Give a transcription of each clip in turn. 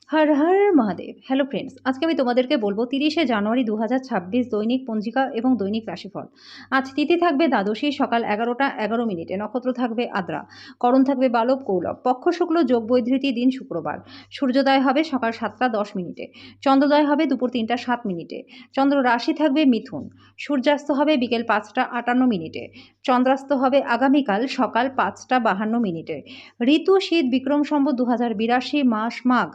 Har Har Mahadev. Hello friends, আজকে আমি তোমাদেরকে বলবো ৩০শে জানুয়ারি ২০২৬ দৈনিক পঞ্জিকা এবং দৈনিক রাশিফল। আজ তিথি থাকবে দ্বাদশী, সকাল ১১টা ১১ মিনিটে। নক্ষত্র থাকবে আদ্রা, করণ থাকবে বালব কৌলব, পক্ষ শুক্ল, যোগ বৈধৃতি, দিন শুক্রবার। সূর্যোদয় হবে সকাল ৭টা ১০ মিনিটে, চন্দ্রোদয় হবে দুপুর ৩টা ৭ মিনিটে। চন্দ্র রাশি থাকবে মিথুন, সূর্যাস্ত হবে বিকেল ৫টা ৫৮ মিনিটে, চন্দ্রাস্ত হবে আগামীকাল সকাল ৫টা ৫২ মিনিটে। ঋতু শীত, বিক্রম সম্বত ২০৮২, মাস মাঘ।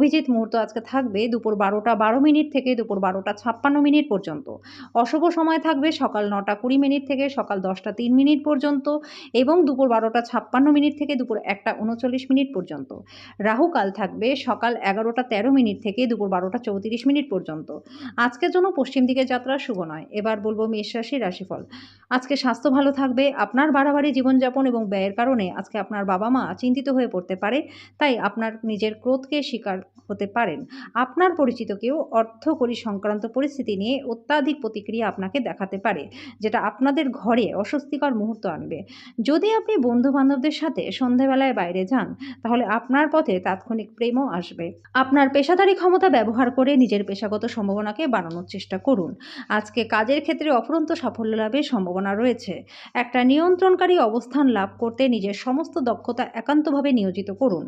অভিজিৎ মুহূর্ত আজকে থাকবে দুপুর ১২টা ১২ মিনিট থেকে দুপুর ১২টা ৫৬ মিনিট পর্যন্ত। অশুভ সময় থাকবে সকাল ৯টা ২০ মিনিট থেকে সকাল ১০টা ৩ মিনিট পর্যন্ত এবং দুপুর ১২টা ৫৬ মিনিট থেকে দুপুর ১টা ৩৯ মিনিট পর্যন্ত। রাহুকাল থাকবে সকাল ১১টা ১৩ মিনিট থেকে দুপুর ১২টা ৩৪ মিনিট পর্যন্ত। আজকের জন্য পশ্চিম দিকে যাত্রা শুভ নয়। এবার বলবো মেষ রাশির রাশিফল। আজকে স্বাস্থ্য ভালো থাকবে। আপনার বাড়াবাড়ি জীবনযাপন এবং ব্যয়ের কারণে আজকে আপনার বাবা-মা চিন্তিত হয়ে পড়তে পারে। তাই আপনার নিজের ক্রোধকে শিকার হতে পারেন। আপনার পরিচিত কেউ অর্থকড়ি সংক্রান্ত পরিস্থিতি নিয়ে অত্যাধিক প্রতিক্রিয়া আপনাকে দেখাতে পারে, যেটা আপনাদের ঘরে অস্বস্তিকর মুহূর্ত আনবে। যদি আপনি বন্ধু-বান্ধবদের সাথে সন্ধ্যাবেলায় বাইরে যান, তাহলে আপনার পথে তাৎক্ষণিক প্রেমও আসবে। আপনার পেশাদারি ক্ষমতা ব্যবহার করে নিজের পেশাগত সম্ভাবনাকে বাড়ানোর চেষ্টা করুন। আজকে কাজের ক্ষেত্রে অফুরন্ত সাফল্য লাভের সম্ভাবনা রয়েছে। একটা নিয়ন্ত্রণকারী অবস্থান লাভ করতে নিজের সমস্ত দক্ষতা একান্তভাবে নিয়োজিত করুন।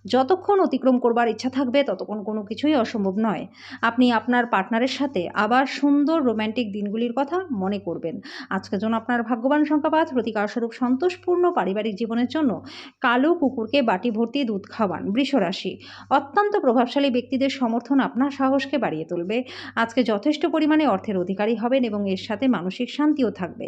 যতক্ষণ অতিক্রম করবার ইচ্ছা থাকবে ততক্ষণ কোনো কিছুই অসম্ভব নয়। আপনি আপনার পার্টনারের সাথে আবার সুন্দর রোম্যান্টিক দিনগুলির কথা মনে করবেন। আজকের জন্য আপনার ভাগ্যবান সংখ্যা ৫, প্রতিকারস্বরূপ সন্তোষপূর্ণ পারিবারিক জীবনের জন্য কালো কুকুরকে বাটি ভর্তি দুধ খাওয়ান। বৃষ রাশি, অত্যন্ত প্রভাবশালী ব্যক্তিদের সমর্থন আপনার সাহসকে বাড়িয়ে তুলবে। আজকে যথেষ্ট পরিমাণে অর্থের অধিকারী হবেন এবং এর সাথে মানসিক শান্তিও থাকবে।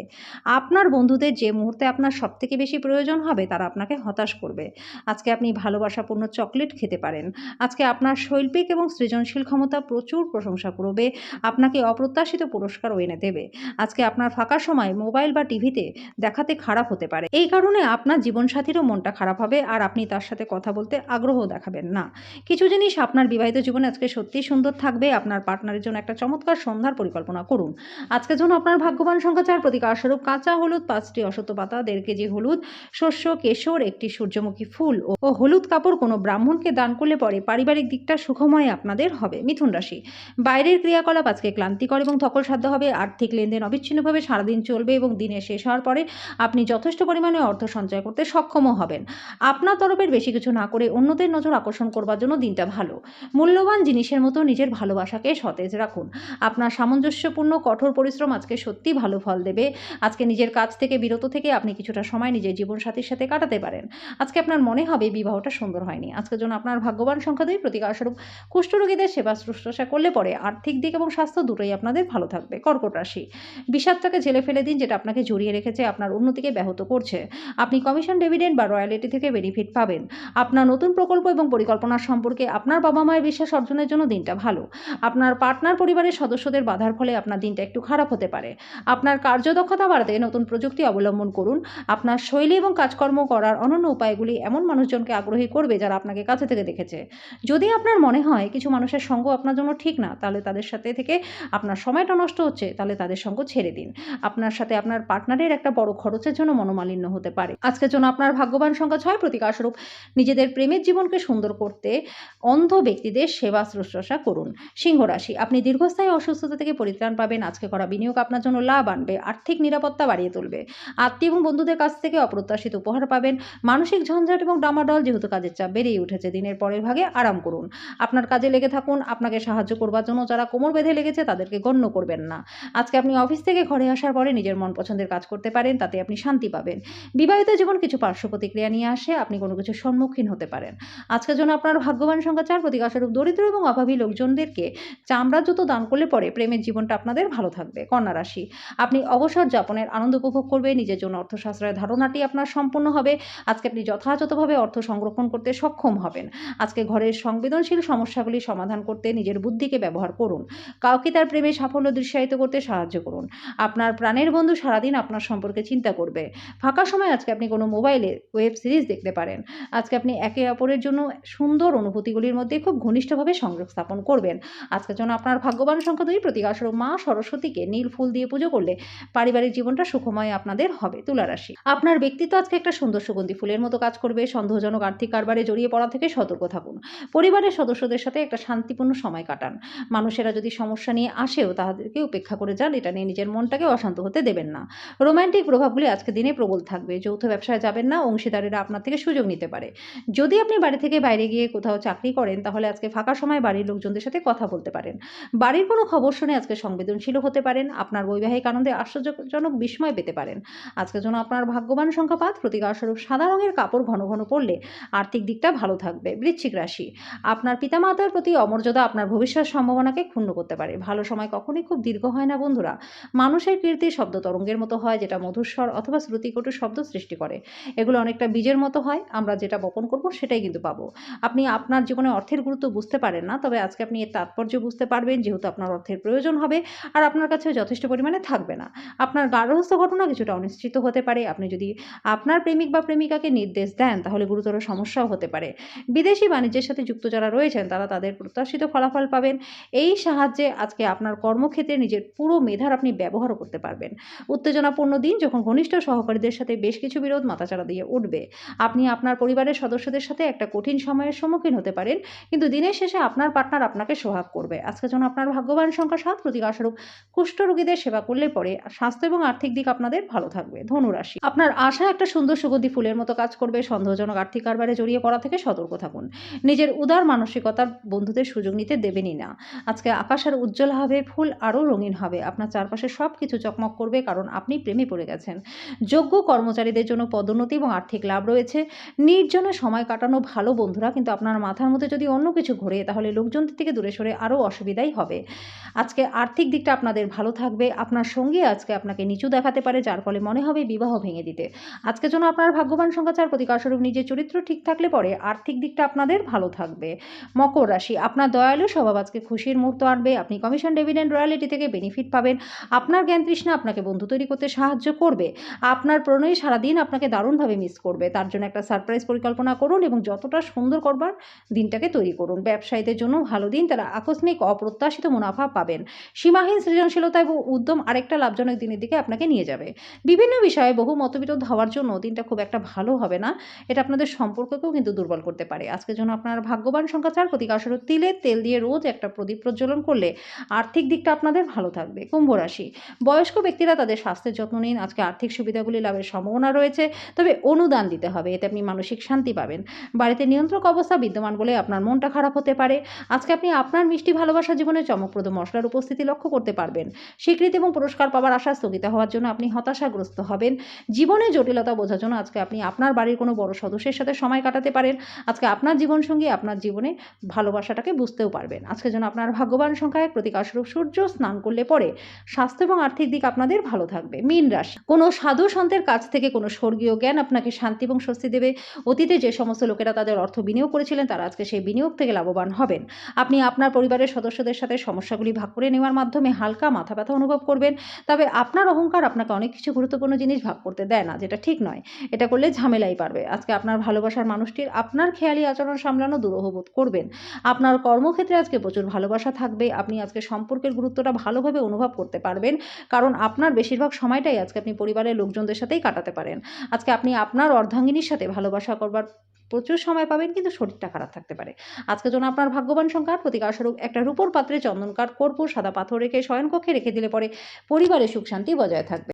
আপনার বন্ধুদের যে মুহূর্তে আপনার সবথেকে বেশি প্রয়োজন হবে তারা আপনাকে হতাশ করবে। আজকে আপনি ভালোবাসাপূর্ণ চকলেট খেতে পারেন। আজকে আপনার শৈল্পিক এবং সৃজনশীল ক্ষমতা প্রচুর প্রশংসা করবে, আপনাকে অপ্রত্যাশিত পুরস্কারও এনে দেবে। আজকে আপনার ফাঁকা সময় মোবাইল বা টিভিতে দেখাতে খারাপ হতে পারে। এই কারণে আপনার জীবনসাথীরও মনটা খারাপ হবে আর আপনি তার সাথে কথা বলতে আগ্রহ দেখাবেন না। কিছু জিনিস আপনার বিবাহিত জীবনে আজকে সত্যিই সুন্দর থাকবে। আপনার পার্টনারের জন্য একটা চমৎকার সন্ধ্যার পরিকল্পনা করুন। আজকের জন্য আপনার ভাগ্যবান সংখ্যা ৪, প্রতিকারস্বরূপ কাঁচা হলুদ, ৫টি অশ্বত্থ পাতা, ১.৫ কেজি হলুদ, শস্য, কেশর, একটি সূর্যমুখী ফুল ও হলুদ কাপড় কোনো ব্রাহ্মণকে দান করলে পরে পারিবারিক দিকটা সুখময় আপনাদের হবে। মিথুন রাশি, বাইরের ক্রিয়াকলাপ আজকে ক্লান্তিকর এবং ধকলসাধ্য হবে। আর্থিক লেনদেন অবিচ্ছিন্নভাবে সারাদিন চলবে এবং দিনের শেষ হওয়ার পরে আপনি যথেষ্ট পরিমাণে অর্থ সঞ্চয় করতে সক্ষমও হবেন। আপনার তরফের বেশি কিছু না করে অন্যদের নজর আকর্ষণ করবার জন্য দিনটা ভালো। মূল্যবান জিনিসের মতো নিজের ভালোবাসাকে সতেজ রাখুন। আপনার সামঞ্জস্যপূর্ণ কঠোর পরিশ্রম আজকে সত্যি ভালো ফল দেবে। আজকে নিজের কাজ থেকে বিরত থেকে আপনি কিছুটা সময় নিজের জীবনসাথীর সাথে কাটাতে পারেন। আজকে আপনার মনে হবে বিবাহটা সুন্দর হয়নি। আজকের জন্য আপনার ভাগ্যবান সংখ্যা ২, প্রতিকারস্বরূপ কুষ্ঠরোগীদের সেবা শুশ্রূষা করলে পরে আর্থিক দিক এবং স্বাস্থ্য দুটোই আপনাদের ভালো থাকবে। কর্কট রাশি, বিষাদটাকে ঝেলে ফেলে দিন যেটা আপনাকে জড়িয়ে রেখেছে, আপনার উন্নতিকে ব্যাহত করছে। আপনি কমিশন, ডিভিডেন্ড বা রয়্যালটি থেকে বেনিফিট পাবেন। আপনার নতুন প্রকল্প এবং পরিকল্পনা সম্পর্কে আপনার বাবা মায়ের বিশ্বাস অর্জনের জন্য দিনটা ভালো। আপনার পার্টনার পরিবারের সদস্যদের বাধার ফলে আপনার দিনটা একটু খারাপ হতে পারে। আপনার কার্যদক্ষতা বাড়াতে নতুন প্রযুক্তি অবলম্বন করুন। আপনার শৈলী এবং কাজকর্ম করার অনন্য উপায়গুলি এমন মানুষজনকে আগ্রহী করবে যারা আপনাকে কাছে থেকে দেখেছে। যদি আপনার মনে হয় কিছু মানুষের সঙ্গ আপনার জন্য ঠিক না, তাহলে তাদের সাথে থেকে আপনার সময়টা নষ্ট হচ্ছে, তাহলে তাদের সঙ্গ ছেড়ে দিন। আপনার সাথে আপনার পার্টনারের একটা বড় খরচের জন্য মনোমালিন্য হতে পারে। আজকের জন্য আপনার ভাগ্যবান সংখ্যা ৬, প্রতিকারস্বরূপ নিজেদের প্রেমের জীবনকে সুন্দর করতে অন্ধ ব্যক্তিদের সেবা শুশ্রূষা করুন। সিংহ রাশি, আপনি দীর্ঘস্থায়ী অসুস্থতা থেকে পরিত্রাণ পাবেন। আজকে করা বিনিয়োগ আপনার জন্য লাভ আনবে, আর্থিক নিরাপত্তা বাড়িয়ে তুলবে। আত্মীয় এবং বন্ধুদের কাছ থেকে অপ্রত্যাশিত উপহার পাবেন। মানসিক ঝঞ্ঝাট এবং ডামাডোল যেহেতু কাজের চাপ বেড়েই উঠেছে, দিনের পরের ভাগে আরাম করুন। আপনার কাজে লেগে থাকুন। আপনাকে সাহায্য করবার জন্য যারা কোমর বেঁধে লেগেছে তাদেরকে গণ্য করবেন না। আজকে আপনি অফিস থেকে ঘরে আসার পরে নিজের মন পছন্দের কাজ করতে পারেন, তাতে আপনি শান্তি পাবেন। বিবাহিত জীবন কিছু পার্শ্ব প্রতিক্রিয়া নিয়ে আসে, আপনি কোনো কিছুর সম্মুখীন হতে পারেন। আজকের জন্য আপনার ভাগ্যবান সংখ্যা ৪, প্রতিকারস্বরূপ দরিদ্র এবং অভাবী লোকজনদেরকে চামড়ার জুতো দান করলে পরে প্রেমের জীবনটা আপনাদের ভালো থাকবে। কন্যা রাশি, আপনি অবসর যাপনের আনন্দ উপভোগ করবেন। নিজের জন্য অর্থ সাশ্রয়ের ধারণাটি আপনার সম্পূর্ণ হবে। আজকে আপনি যথাযথভাবে অর্থ সংরক্ষণ করতে সক্ষম হবেন। আজকে ঘরের সংবেদনশীল সমস্যাগুলি সমাধান করতে নিজের বুদ্ধিকে ব্যবহার করুন। কাউকে তার প্রেমে সাফল্য দৃশ্যায়িত করতে সাহায্য করুন। আপনার প্রাণের বন্ধু সারাদিন আপনার সম্পর্কে চিন্তা করবে। ফাঁকা সময় আজকে আপনি কোনো মোবাইলে ওয়েব সিরিজ দেখতে পারেন। আজকে আপনি একে অপরের জন্য সুন্দর অনুভূতিগুলির মধ্যে খুব ঘনিষ্ঠভাবে সংযোগ স্থাপন করবেন। আজকের জন্য আপনার ভাগ্যবান সংখ্যা ২, প্রতিকারস্বরূপ মা সরস্বতীকে নীল ফুল দিয়ে পুজো করলে পারিবারিক জীবনটা সুখময় আপনাদের হবে। তুলা রাশি, আপনার ব্যক্তিত্ব আজকে একটা সুন্দর সুগন্ধি ফুলের মতো কাজ করবে। সন্দেহজনক আর্থিক কারবারে জড়িয়ে পড়া থেকে সতর্ক থাকুন। পরিবারের সদস্যদের সাথে একটা শান্তিপূর্ণ সময় কাটান। মানুষেরা যদি সমস্যা নিয়ে আসেও তাদেরকে উপেক্ষা করে যান, এটা নিয়ে নিজের মনটাকে অশান্ত হতে দেবেন না। রোমান্টিক প্রভাবগুলি আজকে দিনে প্রবল থাকবে। যৌথ ব্যবসায় যাবেন না, অংশীদারেরা আপনার থেকে সুযোগ নিতে পারে। যদি আপনি বাড়ি থেকে বাইরে গিয়ে কোথাও চাকরি করেন, তাহলে আজকে ফাঁকা সময় বাড়ির লোকজনদের সাথে কথা বলতে পারেন। বাড়ির কোনো খবর শুনে আজকে সংবেদনশীল হতে পারেন। আপনার বৈবাহিক আনন্দে আশ্চর্যজনক বিস্ময় পেতে পারেন। আজকের জন্য আপনার ভাগ্যবান সংখ্যা ৫, প্রতিকারস্বরূপ সাদা রঙের কাপড় ঘন ঘন পরলে আর্থিক দিকটা ভালো থাকবে। বৃশ্চিক রাশি, আপনার পিতামাতার প্রতি অমর্যাদা আপনার ভবিষ্যৎ সম্ভাবনাকে ক্ষুণ্ণ করতে পারে। ভালো সময় কখনোই খুব দীর্ঘ হয় না বন্ধুরা। মানুষের কীর্তি শব্দ তরঙ্গের মতো হয়, যেটা মধুস্বর অথবা শ্রুতিকটু শব্দ সৃষ্টি করে। এগুলো অনেকটা বীজের মতো হয়, আমরা যেটা বপন করব সেটাই কিন্তু পাবো। আপনি আপনার জীবনে অর্থের গুরুত্ব বুঝতে পারেন না, তবে আজকে আপনি এর তাৎপর্য বুঝতে পারবেন, যেহেতু আপনার অর্থের প্রয়োজন হবে আর আপনার কাছে যথেষ্ট পরিমাণে থাকবে না। আপনার গার্হস্থ্য ঘটনা কিছুটা অনিশ্চিত হতে পারে। আপনি যদি আপনার প্রেমিক বা প্রেমিকাকে নির্দেশ দেন, তাহলে গুরুতর সমস্যাও হতে পারে। বিদেশি বাণিজ্যের সাথে যুক্ত যারা রয়েছেন, তারা তাদের প্রত্যাশিত ফলাফল পাবেন। এই সাহায্যে আজকে আপনার কর্মক্ষেত্রে নিজের পুরো মেধার আপনি ব্যবহারও করতে পারবেন। উত্তেজনাপূর্ণ দিন, যখন ঘনিষ্ঠ সহকারীদের সাথে বেশ কিছু বিরোধ মাথাচাড়া দিয়ে উঠবে। আপনি আপনার পরিবারের সদস্যদের সাথে একটা কঠিন সময়ের সম্মুখীন হতে পারেন, কিন্তু দিনের শেষে আপনার পার্টনার আপনাকে সোহাগ করবে। আজকের জন্য আপনার ভাগ্যবান সংখ্যা ৭, প্রতিকারস্বরূপ কুষ্ঠরোগীদের সেবা করলে পরে স্বাস্থ্য এবং আর্থিক দিক আপনাদের ভালো থাকবে। ধনুরাশি, আপনার আশা একটা সুন্দর সুগন্ধি ফুলের মতো কাজ করবে। সন্দেহজনক আর্থিক কারবারে জড়িয়ে পড়া থেকে সতর্ক থাকুন। নিজের উদার মানসিকতার বন্ধুদের সুযোগ নিতে দেবেনই না। আজকে আকাশ আর উজ্জ্বল হবে, ফুল আরও রঙিন হবে। আপনার চারপাশে সব কিছু চকমক করবে, কারণ আপনি প্রেমে পড়ে গেছেন। যোগ্য কর্মচারীদের জন্য পদোন্নতি এবং আর্থিক লাভ রয়েছে। নির্জনে সময় কাটানো ভালো বন্ধুরা, কিন্তু আপনার মাথার মধ্যে যদি অন্য কিছু ঘোরে, তাহলে লোকজনদের থেকে দূরে সরে আরও অসুবিধাই হবে। আজকে আর্থিক দিকটা আপনাদের ভালো থাকবে। আপনার সঙ্গী আজকে আপনাকে নিচু দেখাতে পারে, যার ফলে মনে হবে বিবাহ ভেঙে দিতে। আজকের জন্য আপনার ভাগ্যবান সংখ্যা ৪, প্রতিকারস্বরূপ নিজের চরিত্র ঠিক থাকলে পরে আর্থিক দিকটা আপনাদের ভালো থাকবে। মকর রাশি, আপনার দয়ালু স্বভাব আজকে খুশির মুহূর্ত আনবে। আপনি কমিশন, ডিভিডেন্ড, রয়্যালিটি থেকে বেনিফিট পাবেন। আপনার জ্ঞান তৃষ্ণা আপনাকে বন্ধু তৈরি করতে সাহায্য করবে। আপনার প্রণয়ী সারাদিন আপনাকে দারুণভাবে মিস করবে। তার জন্য একটা সারপ্রাইজ পরিকল্পনা করুন এবং যতটা সুন্দর করবার দিনটাকে তৈরি করুন। ব্যবসায়ীদের জন্য ভালো দিন, তারা আকস্মিক অপ্রত্যাশিত মুনাফা পাবেন। সীমাহীন সৃজনশীলতা এবং উদ্যম আরেকটা লাভজনক দিনের দিকে আপনাকে নিয়ে যাবে। বিভিন্ন বিষয়ে বহু মতবিরোধ হওয়ার জন্য দিনটা খুব একটা ভালো হবে না। এটা আপনাদের সম্পর্ককেও কিন্তু দুর্বল করতে পারে। আজকের জন্য আপনার ভাগ্যবান সংখ্যা ৪, প্রতিকারস্বরূপ তিলের তেল দিয়ে রোজ একটা প্রদীপ প্রজ্বলন করলে আর্থিক দিকটা আপনাদের ভালো থাকবে। কুম্ভ রাশি, বয়স্ক ব্যক্তিরা তাদের স্বাস্থ্যের যত্ন নিন। আজকে আর্থিক সুবিধাগুলি লাভের সম্ভাবনা রয়েছে, তবে অনুদান দিতে হবে, এতে আপনি মানসিক শান্তি পাবেন। বাড়িতে নিয়ন্ত্রক অবস্থা বিদ্যমান বলে আপনার মনটা খারাপ হতে পারে। আজকে আপনি আপনার মিষ্টি ভালোবাসা জীবনে চমকপ্রদ মশলার উপস্থিতি লক্ষ্য করতে পারবেন। স্বীকৃতি এবং পুরস্কার পাওয়ার আশা স্থগিত হওয়ার জন্য আপনি হতাশাগ্রস্ত হবেন। জীবনে জটিলতা বোঝার জন্য আজকে আপনি আপনার বাড়ির কোনো বড় সদস্যের সাথে সময় কাটাতে পারেন। আজকে আপনার জীবনসঙ্গী আপনার জীবনে ভালোবাসাটাকে বুঝতেও পারবেন। আজকের জন্য আপনার ভাগ্যবান সংখ্যা ১, প্রতিকারস্বরূপ সূর্য স্নান করলে পরে স্বাস্থ্য এবং আর্থিক দিক আপনাদের ভালো থাকবে। মীন রাশি, কোনো সাধু সন্তের কাছ থেকে কোনো স্বর্গীয় জ্ঞান আপনাকে শান্তি এবং স্বস্তি দেবে। অতীতে যে সমস্ত লোকেরা তাদের অর্থ বিনিয়োগ করেছিলেন, তারা আজকে সেই বিনিয়োগ থেকে লাভবান হবেন। আপনি আপনার পরিবারের সদস্যদের সাথে সমস্যাগুলি ভাগ করে নেওয়ার মাধ্যমে হালকা মাথা ব্যথা অনুভব করবেন। তবে আপনার অহংকার আপনাকে অনেক কিছু গুরুত্বপূর্ণ জিনিস ভাগ করতে দেয় না, যেটা ঠিক নয়। এটা করলে ঝামেলাই পারবে। আজকে আপনার ভালোবাসার মানুষটির আপনার খেয়ালি আচরণ সামলানো দুরূহ বোধ করবেন। আপনার কর্মক্ষেত্রে আজকে প্রচুর ভালোবাসা থাকবে। আপনি আজকে সম্পর্কের গুরুত্বটা ভালোভাবে অনুভব করতে পারবেন, কারণ আপনার বেশিরভাগ সময়টাই আজকে আপনি পরিবারের লোকজনদের সাথেই কাটাতে পারেন। আজকে আপনি আপনার অর্ধাঙ্গিনীর সাথে ভালোবাসা করবার প্রচুর সময় পাবেন, কিন্তু শরীরটা খারাপ থাকতে পারে। আজকের জন্য আপনার ভাগ্যবান সংখ্যা, প্রতিকারস্বরূপ একটা রূপোর পাত্রে চন্দন কাঠ, কর্পূর, সাদা পাথর রেখে শয়নকক্ষে রেখে দিলে পরে পরিবারে সুখ শান্তি বজায় থাকবে।